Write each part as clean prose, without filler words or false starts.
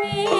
Oh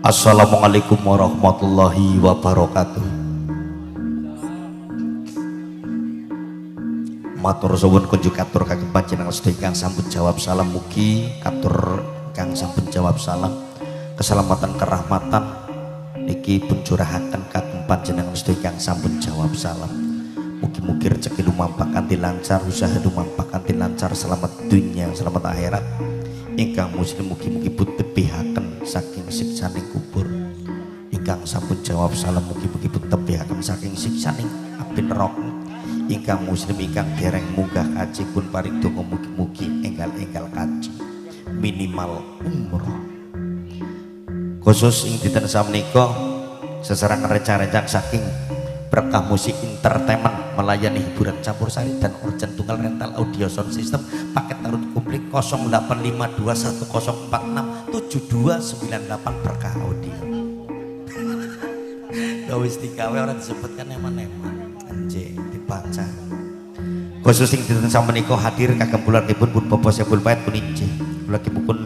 Assalamualaikum warahmatullahi wabarakatuh. Matur suwun kunjuk katur kagem panjenengan sedaya kang sampun jawab salam, mugi katur kang sampun jawab salam keselamatan kerahmatan niki pun curahaken kagem panjenengan sedaya kang sampun jawab salam. Mugi-mugi rezeki lumampah kanthi lancar, usaha lumampah kanthi lancar, selamat dunia selamat akhirat. Ingkang muslim mugi-mugi pun tebihaken saking siksaning kubur. Ingkang sampun jawab salam mugi-mugi pun tebihaken saking siksaning api neraka. Ingkang muslim ingkang dereng munggah kaji pun paring donga mugi-mugi enggal-enggal kaji minimal umroh. Khusus ing dinten samenika sesarengan rencang-rencang saking berkah musik entertainment melayani hiburan campur sari dan urgent tunggal rental audio sound system paket tarut komplit 085210467298 berkah audio. Wis digawe ora disebutkan eman-eman anjing dibaca. Khusus sing dinten samenika hadir kagem kulawargipun pun Bapak Sebul Pait pun injih kulawargipun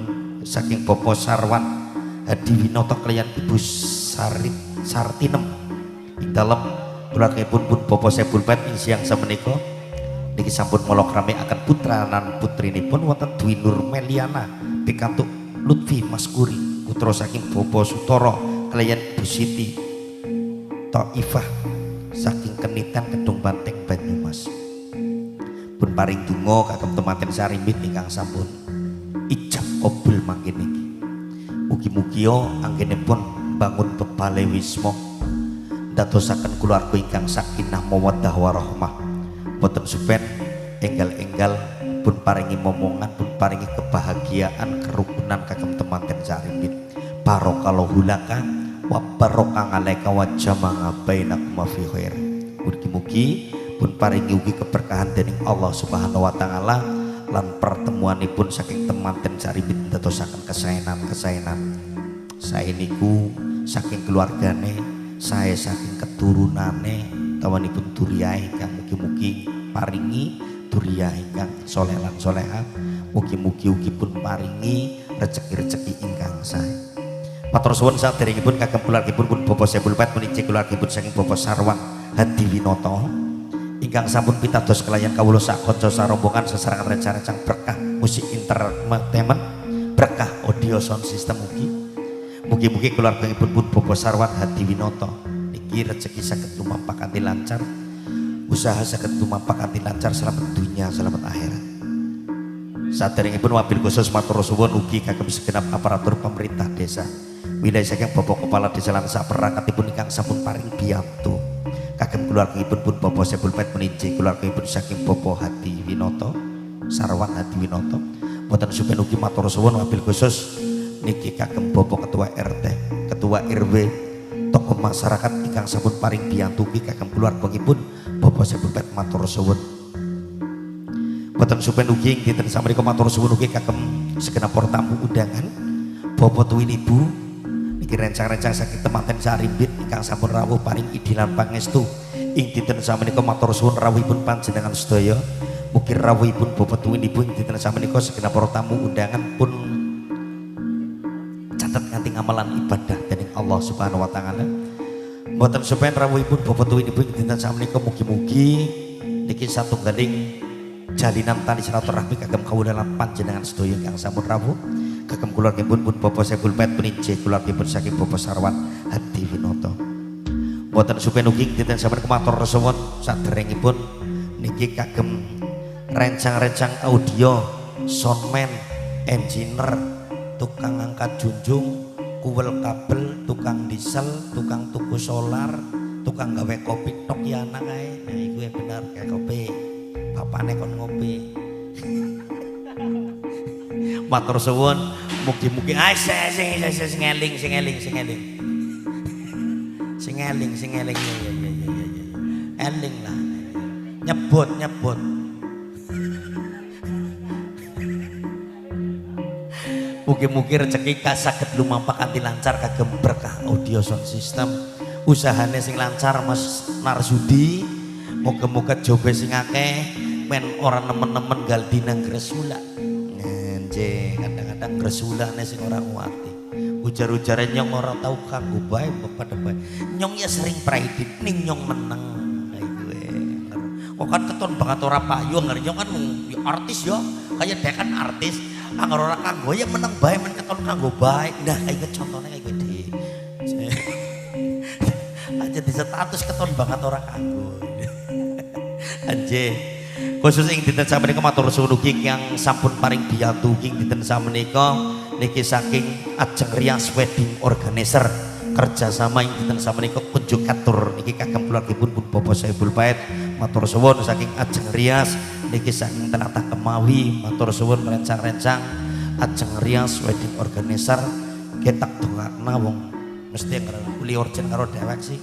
saking Bapak Sarwan Hadi Winoto kaliyan Ibu Sarit Sartinem ing dalem kulawargipun pun Bapak Sebul Pait ing siang samenika niki sampun molokrami akan putra lan putrinipun wonten Dwi Nur Meliana pikantuk Lutfi Maskuri putra saking Bapak Sutoro kaliyan Bu Siti Taifah saking Kenitan Kedung Banteng Banyumas pun paring donga kagem temanten sarimbit ingkang sampun ijab kabul mangke niki. Mugi-mugi anggenipun bangun bebale wisma dadosaken kulawarga ingkang sakinah mawaddah warahmah boten supen enggal-enggal pun paringi momongan pun paringi kebahagiaan kerukunan kagem temanten sarimbit barokallahu laka wa barokah alaika wa jama'a bainakum fi khair. Mugi-mugi pun paringi ugi keberkahan dening Allah Subhanahu wa taala lan pertemuanipun saking temanten saribit dadosaken kesaenan-kesaenan. Sae niku saking keluargane, sae saking keturunane tawanipun duriyah ingkang mugi-mugi paringi duriyah ingkang saleh lan salehah. Mugi-mugi ugi pun paringi rezeki-rezeki ingkang sae. Matur suwun saderengipun kagem kulawargipun pun Bapak Sebul Pait menika kulawargipun saking Bapak Sarwan Hadi Winoto ingkang sampun pitados kelayan kawula sak kanca sarombongan sesarengan rencang-rencang berkah musik entertainment berkah audio sound system mugi-mugi kulawargipun pun Bapak Sarwan Hadi Winoto niki rezeki saged lumampah kanthi lancar, usaha saged lumampah kanthi lancar, selamat dunia selamat akhirat. Saderengipun wabil khusus matur suwun ugi kagem segenap aparatur pemerintah desa wilayah saking Bapak Kepala Desa lan saperangkatipun ingkang sampun paring biyantu kagem kulawargipun pun Bapak Sebul Pait meninji kulawargipun saking Bapak Hadi Winoto Sarwan Hadi Winoto boten supen ugi matur suwun wabil khusus niki kagem Bapak Ketua RT Ketua RW tokoh masyarakat ingkang sampun paring biyantu ugi kagem kulawargipun Bapak Sebul Pait matur suwun boten supen ugi dinten samenika matur suwun ugi kagem segenap para tamu undangan Bapak tuwin Ibu niki rencang-rencang saking temanten sarimbit ingkang sampun rawuh paring idilan pangestu ing dinten samenika matur suwun rawuhipun panjenengan sedaya mugi rawuhipun Bapak tuwin Ibu ing dinten samenika segenap para tamu undangan pun catet kanthi amalan ibadah dening Allah Subhanahu wa taala. Mboten supen rawuhipun Bapak tuwin Ibu ing dinten samenika mugi-mugi niki satunggaling jalinan tali silaturahmi kagem kawula lan panjenengan sedaya ingkang sampun rawuh kagem kulawargipun pun Bapak Sebul Pait meninji kulawargipun saking Bapak Sarwan Hadi Winoto. Mboten supen ugi dinten sampun matur suwun saderengipun niki kagem rencang-rencang audio, soundman, engineer, tukang angkat junjung, kuwel kabel, tukang diesel, tukang tuku solar, tukang gawe kopi tok ya anak ae. Nah iku bener kayak kopi. Bapakne kon ngopi. Matur suwun mugi-mugi sing eling eling lah nyebut mugi-mugi rezeki saged lumampah kanthi lancar kagem berkah audio sound system usahane sing lancar Mas Narsudi moga-moga jobe sing akeh men ora nemen-nemen gal dinang gresula kadang-kadang gresulane sing ora kuwati ujar-ujaran nyong ora tau kanggo bae pada bae nyong ya sering praidit ning nyong meneng kayak gue kok kan keton banget ora payu nyong kan ya artis ya kayak dia kan artis anggar ora kanggo ya meneng bae men keton kanggo bae nah kayak contohnya kayak gue di aja di status keton banget ora kanggo anje khusus ing dinten samenika matur suwun ugi yang sampun paring biyantu ing dinten samenika niki saking ajeng rias wedding organizer kerjasama ing dinten samenika kunjuk katur niki kagem keluargipun pun Bapak Saiful Pait matur suwun saking ajeng rias niki saking Tenata Kemawi matur suwun rencang-rencang ajeng rias wedding organizer ketak dongakna wong mesti kuli urgen karo dewek sih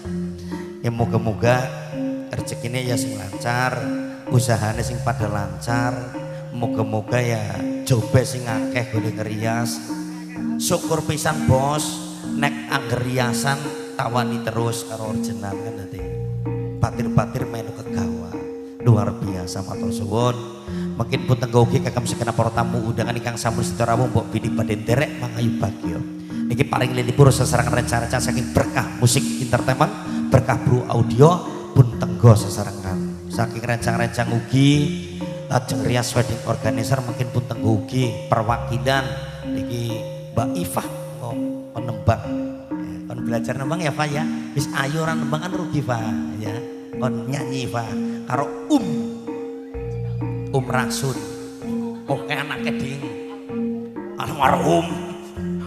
ya moga-moga rezekine ya sing lancar usahanya sing pada lancar moga-moga ya coba sing akeh gone ngerias syukur pisan bos nek angger riasan tawani terus karo orjenan kan dadi patir-patir melu kegawa luar biasa matur suwun mungkin pun tenggo ugi kagem segenap para tamu undangan ingkang sampun sedaya rawuh mbok bidi badhe nderek mangayu bagya niki paring lilipur sesarengan rencana saking berkah musik entertainment berkah bro audio pun tenggo sesarengan saking rencang-rencang ugi lajeng rias wedding organizer mungkin pun tenggo ugi perwakilan niki Mbak Ifah oh, penembang ya, kon belajar nembang ya Pak ya wis ayo ora nembang kan rugi Pak ya kon nyanyi Pak karo Rasul oke anake ding almarhum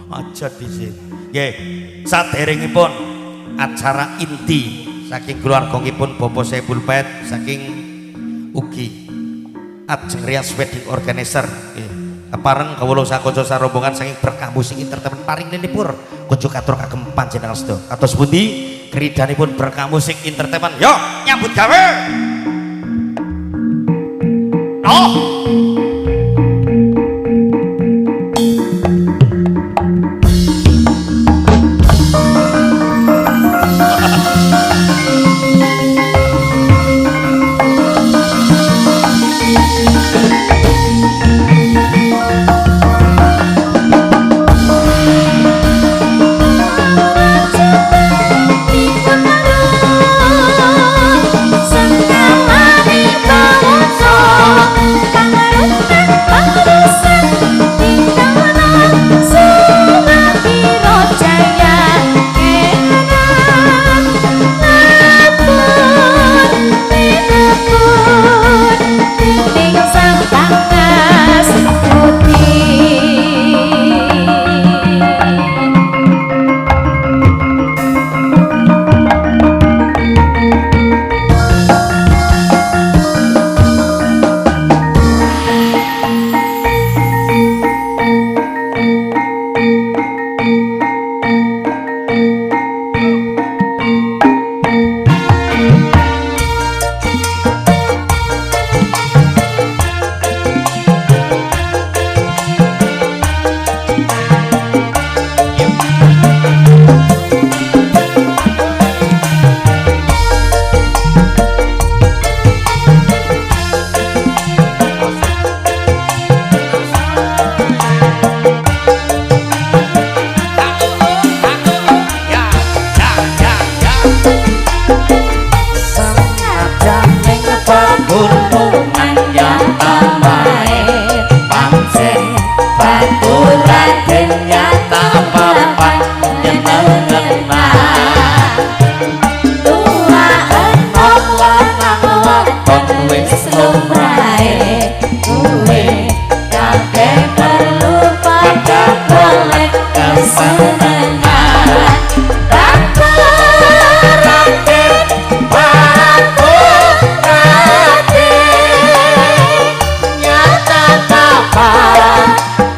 aja dhisik nggih saderengipun acara inti saking keluargangipun Bapak Saiful Pait saking ugi ajeng rias wedding organizer kepareng kawula sakonco sarombongan saking berkah musik entertainment paring lilipur kunjuk katur kagem panjenengan sedaya kados pundi kridanipun berkah musik entertainment yo nyambut gawe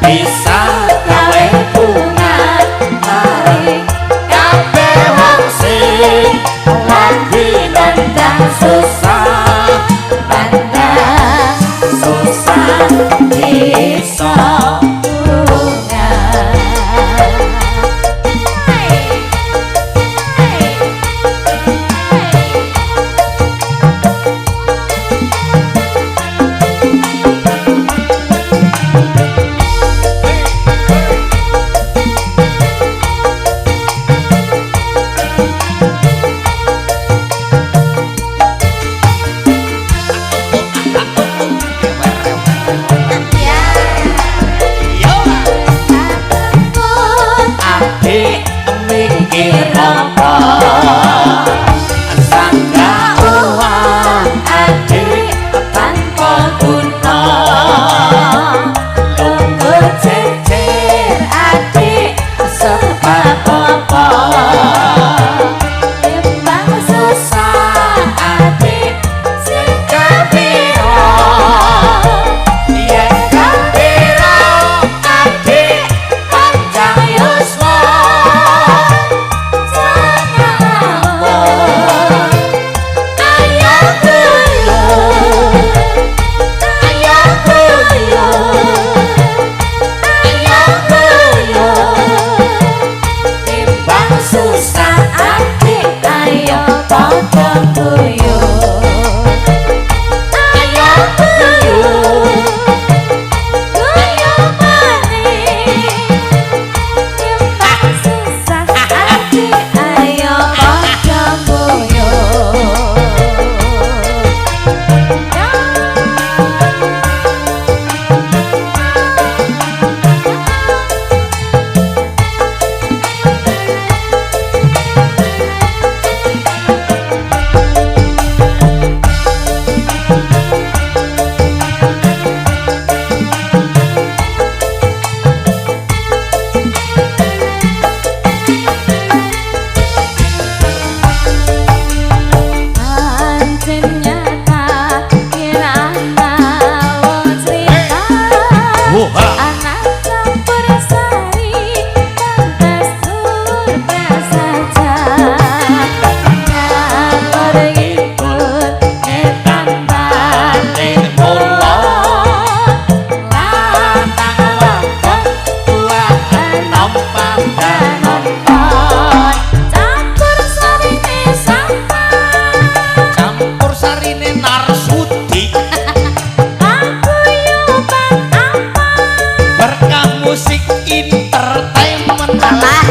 bisa gawe entertainment alah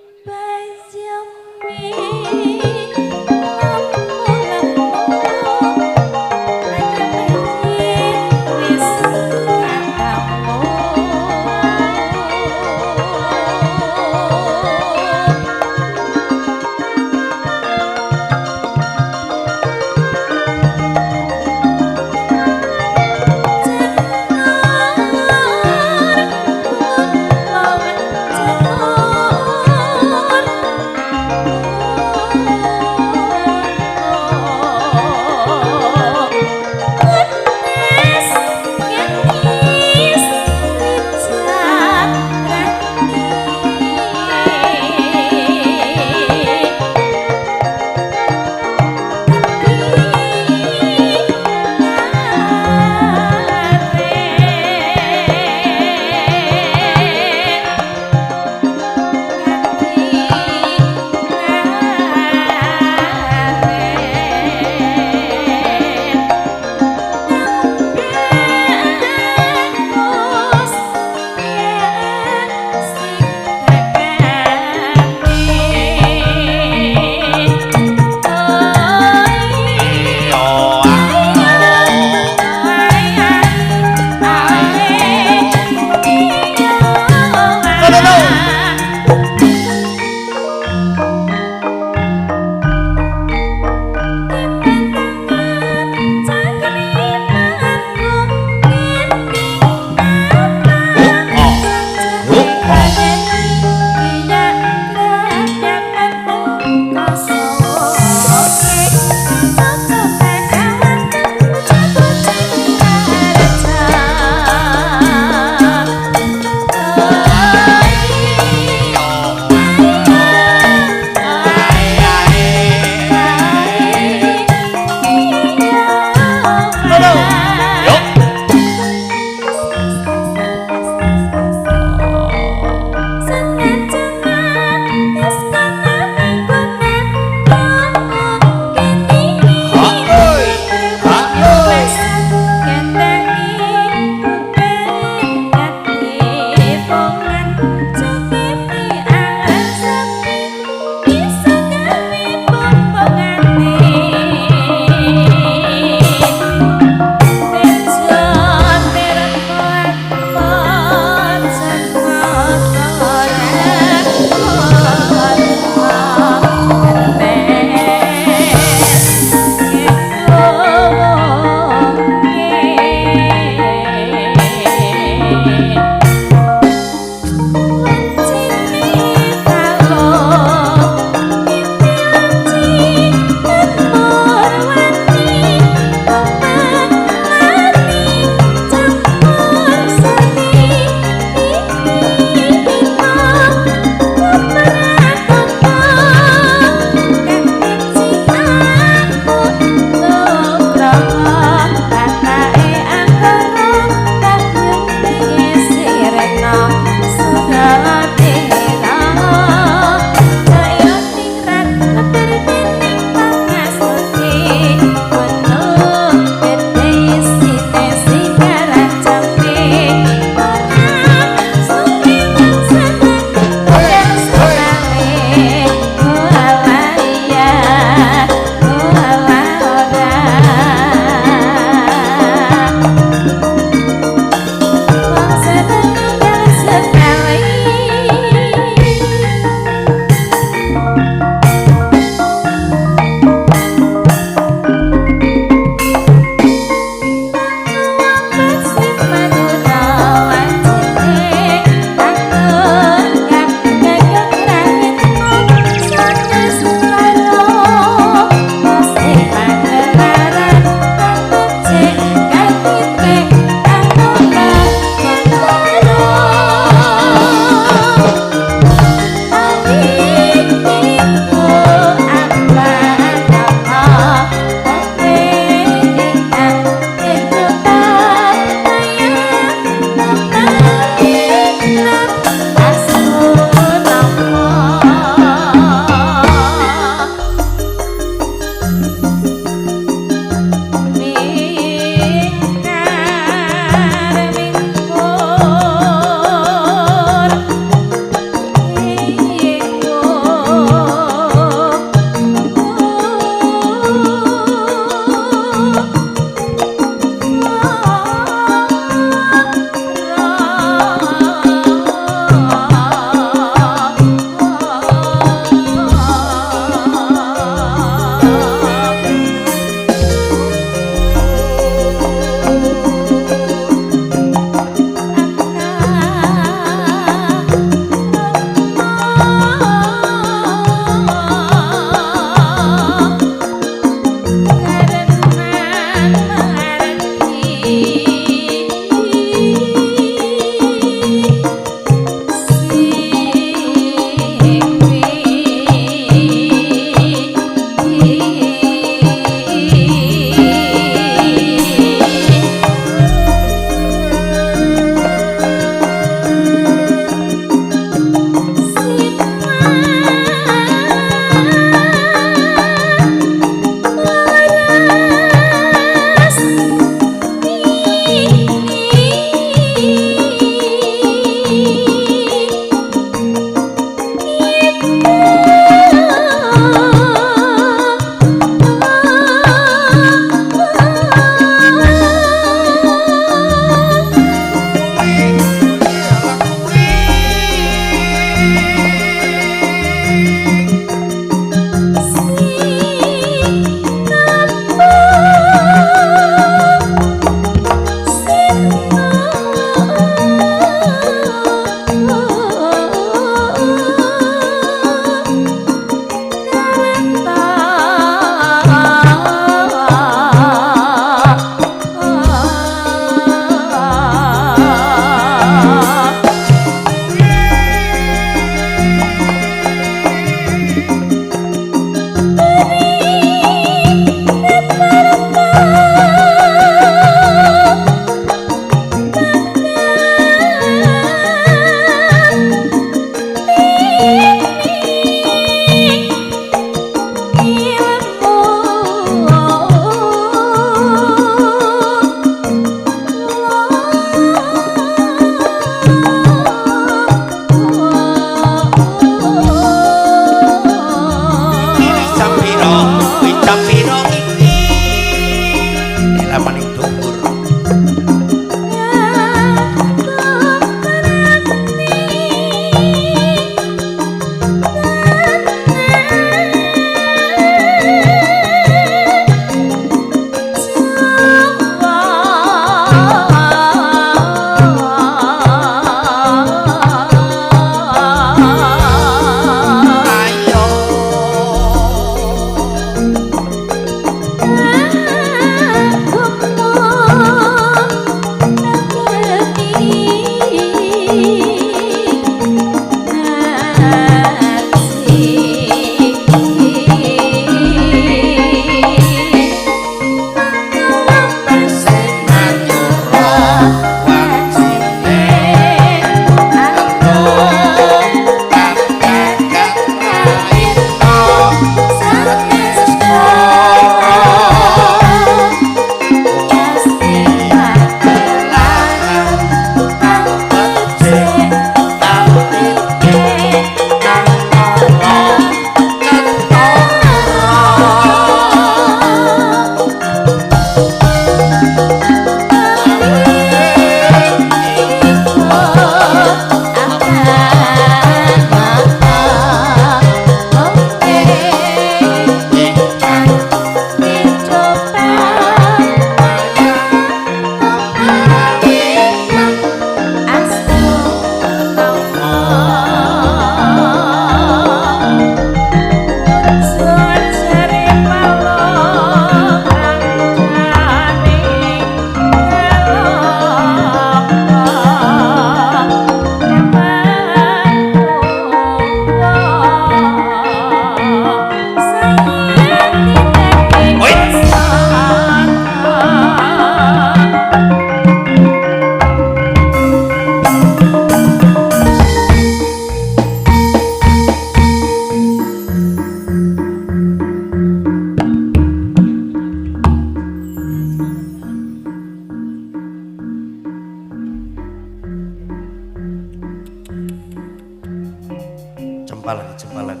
jembalan.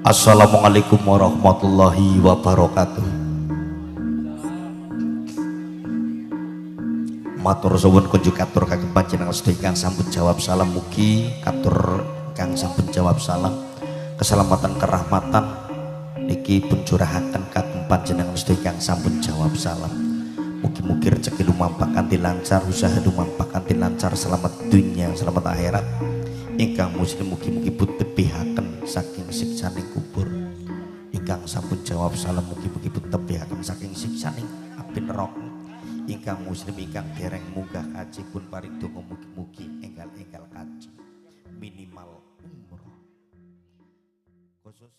Assalamualaikum warahmatullahi wabarakatuh. Matur suwun kunjuk katur kagem panjenengan sedaya kang sampun jawab salam, mugi katur kang sampun jawab salam keselamatan kerahmatan niki pun curahaken kagem panjenengan sedaya kang sampun jawab salam. Mugi-mugi rezeki lumampah kanthi lancar, usaha lumampah kanthi lancar, selamat dunia selamat akhirat. Ingkang muslim mugi-mugi pun tebihaken saking siksaning kubur. Ingkang sampun jawab salam mugi-mugi pun tebihaken saking siksaning api neraka. Ingkang muslim ingkang dereng munggah kaji pun paring donga mugi-mugi enggal-enggal kaji minimal umroh. Khusus